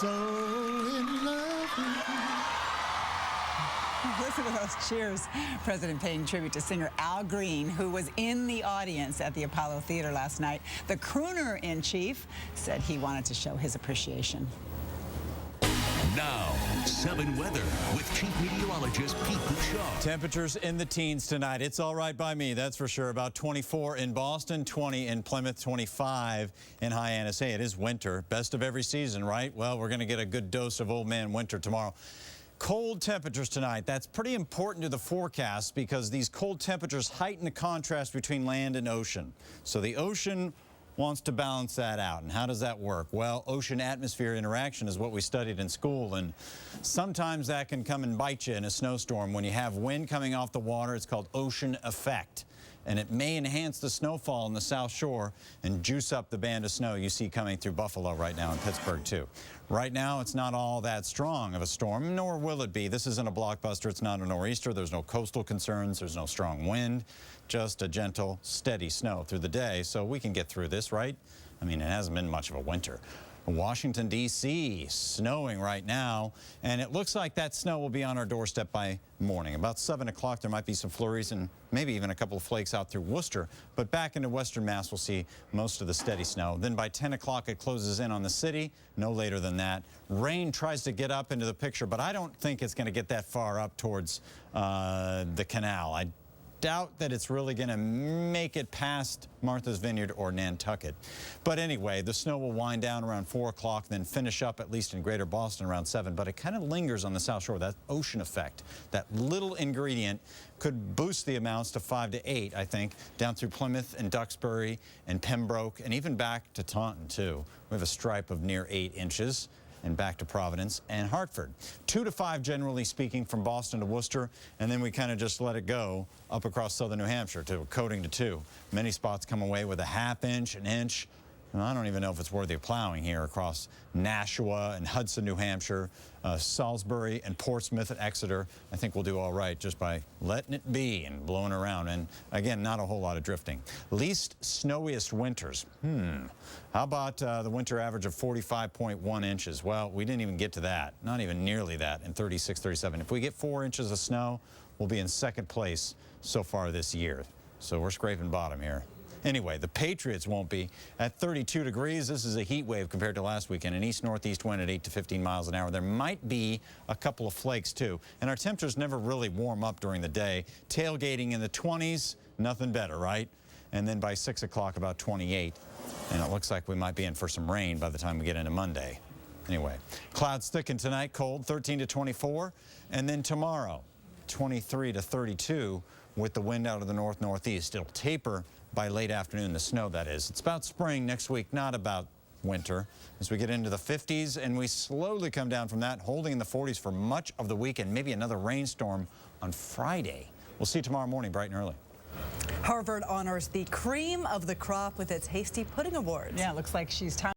so in love with you. Listen to those cheers. President paying tribute to singer Al Green, who was in the audience at the Apollo Theater last night. The crooner-in-chief said he wanted to show his appreciation. Now, 7 weather with Chief Meteorologist Pete Bouchard. Temperatures in the teens tonight. It's all right by me, that's for sure. About 24 in Boston, 20 in Plymouth, 25 in Hyannis. Hey, it is winter. Best of every season, right? Well, we're going to get a good dose of old man winter tomorrow. Cold temperatures tonight. That's pretty important to the forecast because these cold temperatures heighten the contrast between land and ocean. So the ocean wants to balance that out. And how does that work? Well, ocean-atmosphere interaction is what we studied in school, and sometimes that can come and bite you in a snowstorm. When you have wind coming off the water, it's called ocean effect. And it may enhance the snowfall in the South Shore and juice up the band of snow you see coming through Buffalo right now in Pittsburgh, too. Right now, it's not all that strong of a storm, nor will it be. This isn't a blockbuster. It's not a nor'easter. There's no coastal concerns. There's no strong wind. Just a gentle, steady snow through the day, so we can get through this, right? I mean, it hasn't been much of a winter. Washington, D.C., snowing right now, and it looks like that snow will be on our doorstep by morning. About 7 o'clock, there might be some flurries and maybe even a couple of flakes out through Worcester, but back into western Mass, we'll see most of the steady snow. Then by 10 o'clock, it closes in on the city, no later than that. Rain tries to get up into the picture, but I don't think it's going to get that far up towards the canal. I doubt that it's really going to make it past Martha's Vineyard or Nantucket. But anyway, the snow will wind down around 4 o'clock, then finish up at least in greater Boston around 7. But it kind of lingers on the South Shore. That ocean effect, that little ingredient could boost the amounts to 5 to 8, I think, down through Plymouth and Duxbury and Pembroke and even back to Taunton, too. We have a stripe of near 8 inches. And back to Providence and Hartford. 2 to 5, generally speaking, from Boston to Worcester, and then we kind of just let it go up across southern New Hampshire to a coating to 2. Many spots come away with a ½ inch, an inch. And I don't even know if it's worthy of plowing here across Nashua and Hudson, New Hampshire, Salisbury and Portsmouth and Exeter. I think we'll do all right just by letting it be and blowing around. And again, not a whole lot of drifting. Least snowiest winters. How about the winter average of 45.1 inches? Well, we didn't even get to that. Not even nearly that in 36, 37. If we get 4 inches of snow, we'll be in second place so far this year. So we're scraping bottom here. Anyway, the Patriots won't be at 32 degrees. This is a heat wave compared to last weekend. An east-northeast wind at 8 to 15 miles an hour. There might be a couple of flakes, too. And our temperatures never really warm up during the day. Tailgating in the 20s, nothing better, right? And then by 6 o'clock, about 28. And it looks like we might be in for some rain by the time we get into Monday. Anyway, clouds thicken tonight, cold, 13 to 24. And then tomorrow, 23 to 32 with the wind out of the north-northeast. It'll taper by late afternoon, the snow, that is. It's about spring next week, not about winter. As we get into the 50s, and we slowly come down from that, holding in the 40s for much of the weekend, maybe another rainstorm on Friday. We'll see you tomorrow morning, bright and early. Harvard honors the cream of the crop with its Hasty Pudding Award. Yeah, it looks like she's time.